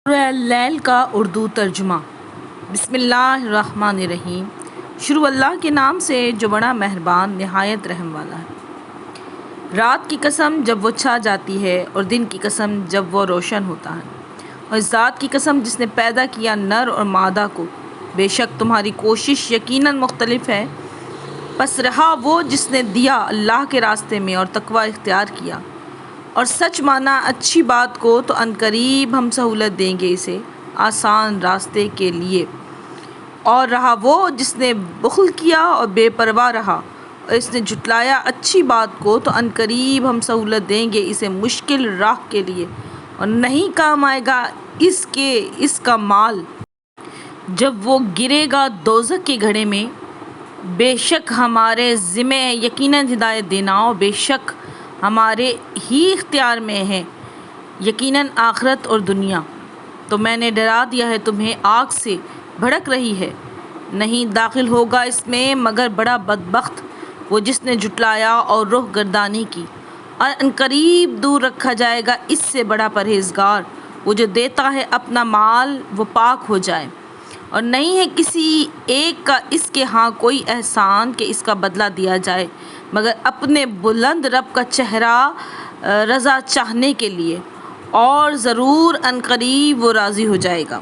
سورہ اللیل کا اردو ترجمہ۔ بسم اللہ الرحمن الرحیم۔ شروع اللہ کے نام سے جو بڑا مہربان نہایت رحم والا ہے۔ رات کی قسم جب وہ چھا جاتی ہے اور دن کی قسم جب وہ روشن ہوتا ہے، اور اس ذات کی قسم جس نے پیدا کیا نر اور مادہ کو، بے شک تمہاری کوشش یقیناً مختلف ہے، پس رہا وہ جس نے دیا اللہ کے راستے میں اور تقوی اختیار کیا اور سچ مانا اچھی بات کو، تو عنقریب ہم سہولت دیں گے اسے آسان راستے کے لیے۔ اور رہا وہ جس نے بخل کیا اور بے پرواہ رہا اور اس نے جھٹلایا اچھی بات کو، تو عنقریب ہم سہولت دیں گے اسے مشکل راہ کے لیے، اور نہیں کام آئے گا اس کا مال جب وہ گرے گا دوزخ کے گڑھے میں۔ بے شک ہمارے ذمہ ہے یقیناً ہدایت دینا، اور بے شک ہمارے ہی اختیار میں ہے یقیناً آخرت اور دنیا۔ تو میں نے ڈرا دیا ہے تمہیں آگ سے بھڑک رہی ہے، نہیں داخل ہوگا اس میں مگر بڑا بدبخت وہ جس نے جھٹلایا اور روح گردانی کی، اور عنقریب دور رکھا جائے گا اس سے بڑا پرہیزگار وہ جو دیتا ہے اپنا مال وہ پاک ہو جائے، اور نہیں ہے کسی ایک کا اس کے ہاں کوئی احسان کہ اس کا بدلہ دیا جائے مگر اپنے بلند رب کا چہرہ رضا چاہنے کے لیے، اور ضرور عنقریب وہ راضی ہو جائے گا۔